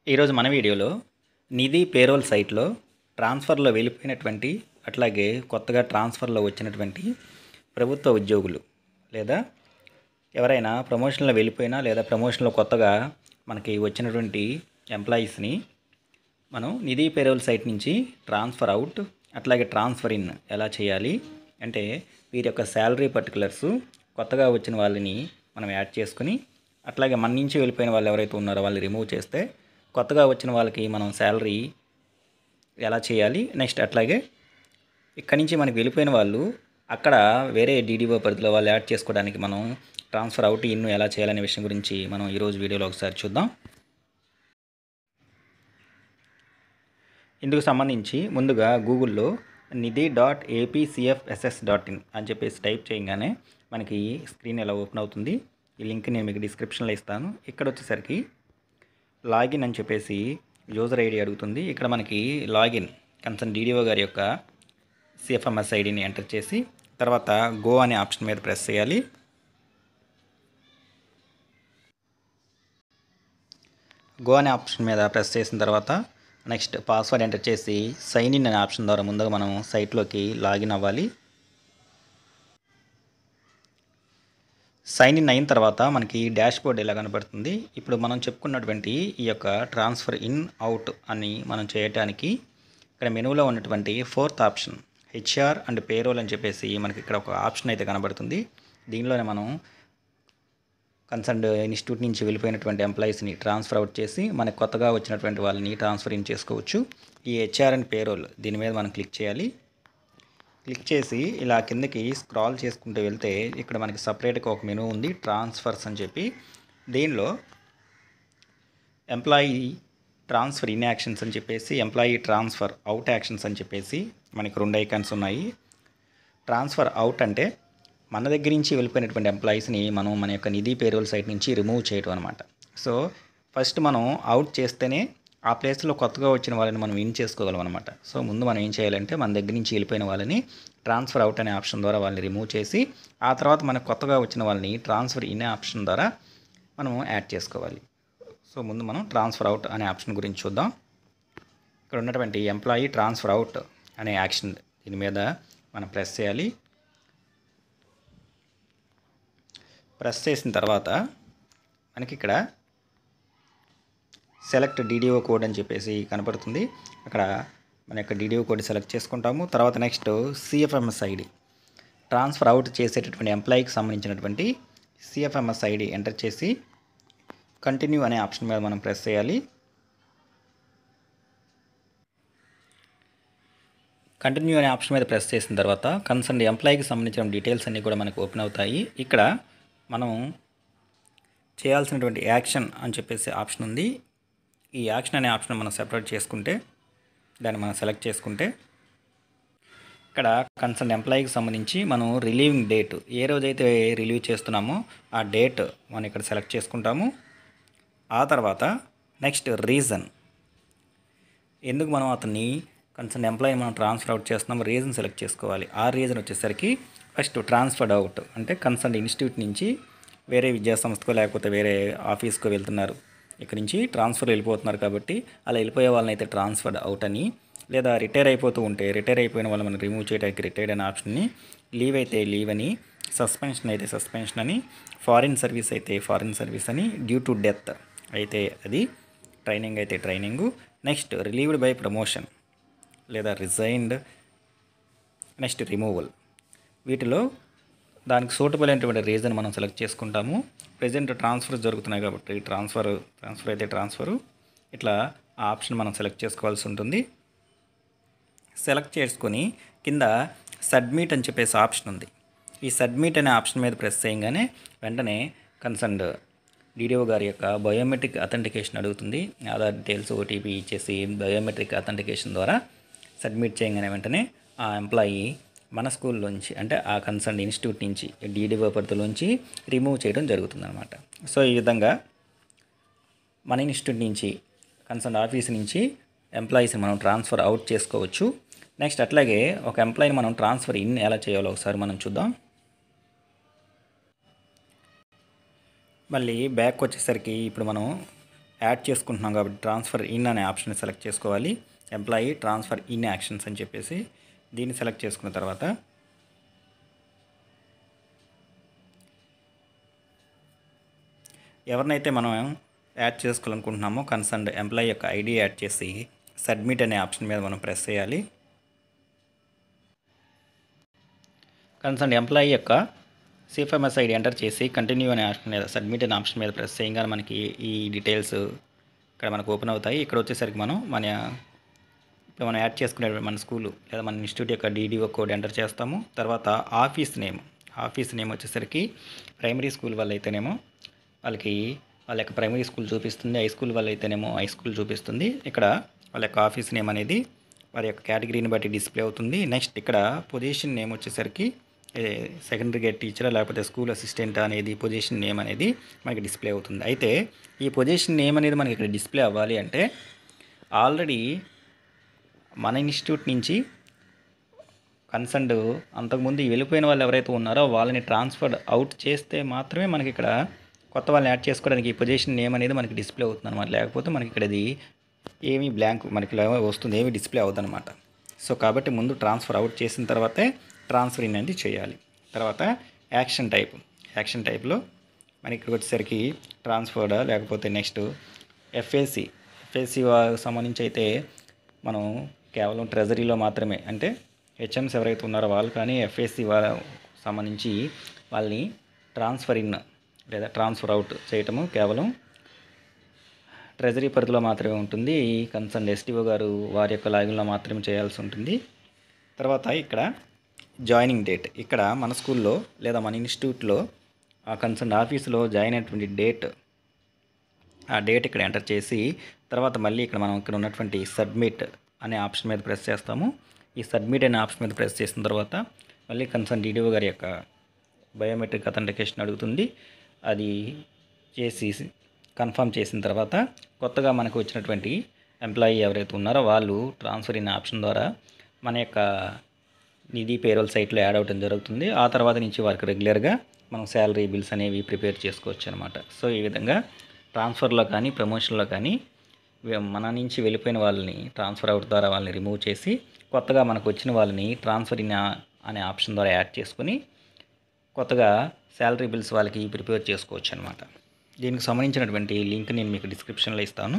ఈరోజు మన వీడియోలో నిధి పేరోల్ సైట్లో ట్రాన్స్ఫర్లో వెళ్ళిపోయినటువంటి అట్లాగే కొత్తగా ట్రాన్స్ఫర్లో వచ్చినటువంటి ప్రభుత్వ ఉద్యోగులు లేదా ఎవరైనా ప్రమోషన్లో వెళ్ళిపోయినా లేదా ప్రమోషన్లో కొత్తగా మనకి వచ్చినటువంటి ఎంప్లాయీస్ని మనం నిధి పేరోల్ సైట్ నుంచి ట్రాన్స్ఫర్ అవుట్ అట్లాగే ట్రాన్స్ఫర్ ఇన్ ఎలా చేయాలి అంటే వీరి యొక్క శాలరీ పర్టికులర్స్ కొత్తగా వచ్చిన వాళ్ళని మనం యాడ్ చేసుకుని అట్లాగే మన నుంచి వెళ్ళిపోయిన వాళ్ళు ఎవరైతే ఉన్నారో వాళ్ళని రిమూవ్ చేస్తే కొత్తగా వచ్చిన వాళ్ళకి మనం శాలరీ ఎలా చేయాలి నెక్స్ట్ అట్లాగే ఇక్కడి నుంచి మనకి వెళ్ళిపోయిన వాళ్ళు అక్కడ వేరే డీడీఓ పరిధిలో వాళ్ళు యాడ్ చేసుకోవడానికి మనం ట్రాన్స్ఫర్ అవుట్ ఇన్ ఎలా చేయాలనే విషయం గురించి మనం ఈరోజు వీడియోలో ఒకసారి చూద్దాం. ఇందుకు సంబంధించి ముందుగా గూగుల్లో nidhi.apcfss.in అని చెప్పేసి టైప్ చేయగానే మనకి స్క్రీన్ ఎలా ఓపెన్ అవుతుంది. ఈ లింక్ నేను మీకు డిస్క్రిప్షన్లో ఇస్తాను. ఇక్కడ వచ్చేసరికి లాగిన్ అని చెప్పేసి యూజర్ ఐడి అడుగుతుంది. ఇక్కడ మనకి లాగిన్ కన్సర్న్ డీడీఓ గారి యొక్క సిఎఫ్ఎంఎస్ ఐడిని ఎంటర్ చేసి తర్వాత గో అనే ఆప్షన్ మీద ప్రెస్ చేయాలి. గో అనే ఆప్షన్ మీద ప్రెస్ చేసిన తర్వాత నెక్స్ట్ పాస్వర్డ్ ఎంటర్ చేసి సైన్ ఇన్ అనే ఆప్షన్ ద్వారా ముందుగా మనం సైట్లోకి లాగిన్ అవ్వాలి. సైన్ ఇన్ అయిన తర్వాత మనకి డాష్ బోర్డ్ ఇలా కనబడుతుంది. ఇప్పుడు మనం చెప్పుకున్నటువంటి ఈ యొక్క ట్రాన్స్ఫర్ ఇన్ అవుట్ అని మనం చేయడానికి ఇక్కడ మెనూలో ఉన్నటువంటి fourth option HR and payroll అని చెప్పేసి మనకి ఇక్కడ ఒక ఆప్షన్ అయితే కనబడుతుంది. దీనిలోనే మనం కన్సర్న్డ్ ఇన్స్టిట్యూట్ నుంచి వెళ్ళిపోయినటువంటి ఎంప్లాయీస్ని ట్రాన్స్ఫర్ అవుట్ చేసి మనకు కొత్తగా వచ్చినటువంటి వాళ్ళని ట్రాన్స్ఫర్ ఇన్ చేసుకోవచ్చు. ఈ హెచ్ఆర్ అండ్ పేరోల్ దీని మీద మనం క్లిక్ చేయాలి. క్లిక్ చేసి ఇలా కిందకి స్క్రాల్ చేసుకుంటూ వెళ్తే ఇక్కడ మనకి సపరేట్గా ఒక మెనూ ఉంది ట్రాన్స్ఫర్స్ అని చెప్పి. దీనిలో ఎంప్లాయీ ట్రాన్స్ఫర్ ఇన్ యాక్షన్స్ అని చెప్పేసి ఎంప్లాయీ ట్రాన్స్ఫర్ అవుట్ యాక్షన్స్ అని చెప్పేసి మనకి రెండు ఐకాన్స్ ఉన్నాయి. ట్రాన్స్ఫర్ అవుట్ అంటే మన దగ్గర నుంచి వెళ్ళిపోయినటువంటి ఎంప్లాయీస్ని మనం మన యొక్క నిధి పేరోల్ సైట్ నుంచి రిమూవ్ చేయడం అనమాట. సో ఫస్ట్ మనం అవుట్ చేస్తేనే ఆ ప్లేస్లో కొత్తగా వచ్చిన వాళ్ళని మనం ఇన్ చేసుకోగలం అనమాట. సో ముందు మనం ఏం చేయాలంటే మన దగ్గర నుంచి వెళ్ళిపోయిన వాళ్ళని ట్రాన్స్ఫర్ అవుట్ అనే ఆప్షన్ ద్వారా వాళ్ళని రిమూవ్ చేసి ఆ తర్వాత మనకు కొత్తగా వచ్చిన వాళ్ళని ట్రాన్స్ఫర్ ఇన్ ఆప్షన్ ద్వారా మనం యాడ్ చేసుకోవాలి. సో ముందు మనం ట్రాన్స్ఫర్ అవుట్ అనే ఆప్షన్ గురించి చూద్దాం. ఇక్కడ ఉన్నటువంటి ఎంప్లాయీ ట్రాన్స్ఫర్ అవుట్ అనే యాక్షన్ దీని మీద మనం ప్రెస్ చేయాలి. ప్రెస్ చేసిన తర్వాత మనకి ఇక్కడ సెలెక్ట్ డీడీఓ కోడ్ అని చెప్పేసి కనపడుతుంది. అక్కడ మన యొక్క డీడీఓ కోడ్ సెలెక్ట్ చేసుకుంటాము. తర్వాత next CFMS ID transfer out చేసేటటువంటి ఎంప్లాయీకి సంబంధించినటువంటి సిఎఫ్ఎంఎస్ ఐడి ఎంటర్ చేసి కంటిన్యూ అనే ఆప్షన్ మీద మనం ప్రెస్ చేయాలి. కంటిన్యూ అనే ఆప్షన్ మీద ప్రెస్ చేసిన తర్వాత కన్సర్న్ ఎంప్లాయీకి సంబంధించిన డీటెయిల్స్ అన్నీ కూడా మనకు ఓపెన్ అవుతాయి. ఇక్కడ మనం చేయాల్సినటువంటి యాక్షన్ అని చెప్పేసి ఆప్షన్ ఉంది. ఈ యాక్షన్ అనే ఆప్షన్ మనం సెపరేట్ చేసుకుంటే దాన్ని మనం సెలెక్ట్ చేసుకుంటే ఇక్కడ కన్సర్న్ ఎంప్లాయీకి సంబంధించి మనం రిలీవింగ్ డేట్ ఏ రోజైతే రిలీవ్ చేస్తున్నామో ఆ డేట్ మనం ఇక్కడ సెలెక్ట్ చేసుకుంటాము. ఆ తర్వాత నెక్స్ట్ రీజన్ ఎందుకు మనం అతన్ని కన్సర్న్ ఎంప్లాయీ మనం ట్రాన్స్ఫర్ అవుట్ చేస్తున్నాము రీజన్ సెలెక్ట్ చేసుకోవాలి. ఆ రీజన్ వచ్చేసరికి ఫస్ట్ ట్రాన్స్ఫర్డ్ అవుట్ అంటే కన్సర్న్ ఇన్స్టిట్యూట్ నుంచి వేరే విద్యాసంస్థకో లేకపోతే వేరే ఆఫీస్కో వెళ్తున్నారు, ఇక్కడ నుంచి ట్రాన్స్ఫర్ వెళ్ళిపోతున్నారు కాబట్టి అలా వెళ్ళిపోయే వాళ్ళని అయితే ట్రాన్స్ఫర్డ్ అవుట్ అని, లేదా రిటైర్ అయిపోతూ ఉంటే రిటైర్ అయిపోయిన వాళ్ళు మనం రిమూవ్ చేయడానికి రిటైర్డ్ అనే ఆప్షన్ని, లీవ్ అయితే లీవ్ అని, సస్పెన్షన్ అయితే సస్పెన్షన్ అని, ఫారిన్ సర్వీస్ అయితే ఫారిన్ సర్వీస్ అని, డ్యూ టు డెత్ అయితే అది, ట్రైనింగ్ అయితే training, next relieved by promotion లేదా రిజైన్డ్, నెక్స్ట్ రిమూవల్. వీటిలో దానికి సూటబుల్ అయినటువంటి రీజన్ మనం సెలెక్ట్ చేసుకుంటాము. ప్రెజెంట్ ట్రాన్స్ఫర్స్ జరుగుతున్నాయి కాబట్టి ట్రాన్స్ఫర్ అయితే ట్రాన్స్ఫరు ఇట్లా ఆ ఆప్షన్ మనం సెలెక్ట్ చేసుకోవాల్సి ఉంటుంది. సెలెక్ట్ చేసుకొని కింద సబ్మిట్ అని చెప్పేసి ఆప్షన్ ఉంది. ఈ సబ్మిట్ అనే ఆప్షన్ మీద ప్రెస్ చేయగానే వెంటనే కన్సర్న్డ్ డీడీఓ గారి యొక్క బయోమెట్రిక్ అథెంటికేషన్ అడుగుతుంది. ఆధార్ డీటెయిల్స్ ఓటీపీ ఇచ్చేసి బయోమెట్రిక్ అథెంటికేషన్ ద్వారా సబ్మిట్ చేయగానే వెంటనే ఆ ఎంప్లాయీ మన స్కూల్లోంచి అంటే ఆ కన్సర్న్ ఇన్స్టిట్యూట్ నుంచి డీడీఓ పరిధిలోంచి రిమూవ్ చేయడం జరుగుతుందన్నమాట. సో ఈ విధంగా మన ఇన్స్టిట్యూట్ నుంచి కన్సర్న్ ఆఫీస్ నుంచి ఎంప్లాయీస్ని మనం ట్రాన్స్ఫర్ అవుట్ చేసుకోవచ్చు. నెక్స్ట్ అట్లాగే ఒక ఎంప్లాయీని మనం ట్రాన్స్ఫర్ ఇన్ ఎలా చేయాలో ఒకసారి మనం చూద్దాం. మళ్ళీ బ్యాక్ వచ్చేసరికి ఇప్పుడు మనం యాడ్ చేసుకుంటున్నాం కాబట్టి ట్రాన్స్ఫర్ ఇన్ అనే ఆప్షన్ సెలెక్ట్ చేసుకోవాలి. ఎంప్లాయీ ట్రాన్స్ఫర్ ఇన్ యాక్షన్స్ అని చెప్పేసి దీన్ని సెలెక్ట్ చేసుకున్న తర్వాత ఎవరినైతే మనం యాడ్ చేసుకోవాలనుకుంటున్నామో కన్సర్న్డ్ ఎంప్లాయీ యొక్క ఐడి యాడ్ చేసి సబ్మిట్ అనే ఆప్షన్ మీద మనం ప్రెస్ చేయాలి. కన్సర్న్ ఎంప్లాయీ యొక్క సిఎఫ్ఎంఎస్ ఐడి ఎంటర్ చేసి కంటిన్యూ అనే ఆప్షన్ మీద సబ్మిట్ అనే ఆప్షన్ మీద ప్రెస్ చేయగానే మనకి ఈ డీటెయిల్స్ ఇక్కడ మనకు ఓపెన్ అవుతాయి. ఇక్కడ వచ్చేసరికి మనం ఇప్పుడు మనం యాడ్ చేసుకునే మన స్కూలు లేదా మన ఇన్స్టిట్యూట్ యొక్క డీడీఓ కోడ్ ఎంటర్ చేస్తాము. తర్వాత ఆఫీస్ నేమ్ వచ్చేసరికి ప్రైమరీ స్కూల్ వాళ్ళు అయితేనేమో వాళ్ళ యొక్క ప్రైమరీ స్కూల్ చూపిస్తుంది. హై స్కూల్ వాళ్ళు అయితేనేమో హై స్కూల్ చూపిస్తుంది. ఇక్కడ వాళ్ళ యొక్క ఆఫీస్ నేమ్ అనేది వారి యొక్క కేటగిరీని బట్టి డిస్ప్లే అవుతుంది. నెక్స్ట్ ఇక్కడ పొజిషన్ నేమ్ వచ్చేసరికి సెకండరీ గ్రేడ్ టీచర్ లేకపోతే స్కూల్ అసిస్టెంట్ అనేది పొజిషన్ నేమ్ అనేది మనకి డిస్ప్లే అవుతుంది. అయితే ఈ పొజిషన్ నేమ్ అనేది మనకి ఇక్కడ డిస్ప్లే అవ్వాలి అంటే ఆల్రెడీ మన ఇన్స్టిట్యూట్ నుంచి కన్సర్న్డ్ అంతకుముందు వెళ్ళిపోయిన వాళ్ళు ఎవరైతే ఉన్నారో వాళ్ళని ట్రాన్స్ఫర్ అవుట్ చేస్తే మాత్రమే మనకి ఇక్కడ కొత్త వాళ్ళని యాడ్ చేసుకోవడానికి ఈ పొజిషన్ నేమ్ అనేది మనకి డిస్ప్లే అవుతుంది అనమాట. లేకపోతే మనకి ఇక్కడ ఇది ఏమీ బ్లాంక్ మనకి వస్తుంది, ఏమీ డిస్ప్లే అవుతుంది అనమాట. సో కాబట్టి ముందు ట్రాన్స్ఫర్ అవుట్ చేసిన తర్వాతే ట్రాన్స్ఫర్ ఇన్ అనేది చేయాలి. తర్వాత యాక్షన్ టైప్లో మనకి ఇక్కడికి వచ్చేసరికి ట్రాన్స్ఫర్డ్ లేకపోతే నెక్స్ట్ ఎఫ్ఏసి సంబంధించి అయితే మనం కేవలం ట్రెజరీలో మాత్రమే అంటే హెచ్ఎంస్ ఎవరైతే ఉన్నారో వాళ్ళు కానీ ఎఫ్ఏసి సంబంధించి వాళ్ళని ట్రాన్స్ఫర్ ఇన్ లేదా ట్రాన్స్ఫర్ అవుట్ చేయటము కేవలం ట్రెజరీ పరిధిలో మాత్రమే ఉంటుంది. కన్సర్న్ ఎస్టీఓ గారు వారి యొక్క లాగిన్లో మాత్రమే చేయాల్సి ఉంటుంది. తర్వాత ఇక్కడ జాయినింగ్ డేట్, ఇక్కడ మన స్కూల్లో లేదా మన ఇన్స్టిట్యూట్లో ఆ కన్సర్న్ ఆఫీసులో జాయిన్ అయినటువంటి డేట్, ఆ డేట్ ఇక్కడ ఎంటర్ చేసి తర్వాత మళ్ళీ మనం ఇక్కడ ఉన్నటువంటి సబ్మిట్ అనే ఆప్షన్ మీద ప్రెస్ చేస్తాము. ఈ సబ్మిట్ అనే ఆప్షన్ మీద ప్రెస్ చేసిన తర్వాత మళ్ళీ కన్సర్న్ డీడీఓ గారి యొక్క బయోమెట్రిక్ అథెంటికేషన్ అడుగుతుంది. అది చేసి కన్ఫర్మ్ చేసిన తర్వాత కొత్తగా మనకు వచ్చినటువంటి ఎంప్లాయీ ఎవరైతే ఉన్నారో వాళ్ళు ట్రాన్స్ఫర్ ఇన్ ఆప్షన్ ద్వారా మన యొక్క నిధి పేరోల్ సైట్లో యాడ్ అవ్వడం జరుగుతుంది. ఆ తర్వాత నుంచి వారికి రెగ్యులర్గా మనం శాలరీ బిల్స్ అనేవి ప్రిపేర్ చేసుకోవచ్చు అనమాట. సో ఈ విధంగా ట్రాన్స్ఫర్లో కానీ ప్రమోషన్లో కానీ మన నుంచి వెళ్ళిపోయిన వాళ్ళని ట్రాన్స్ఫర్ అవుట్ ద్వారా వాళ్ళని రిమూవ్ చేసి కొత్తగా మనకు వచ్చిన వాళ్ళని ట్రాన్స్ఫర్ ఇన్ అనే ఆప్షన్ ద్వారా యాడ్ చేసుకుని కొత్తగా శాలరీ బిల్స్ వాళ్ళకి ప్రిపేర్ చేసుకోవచ్చు అనమాట. దీనికి సంబంధించినటువంటి లింక్ నేను మీకు డిస్క్రిప్షన్లో ఇస్తాను.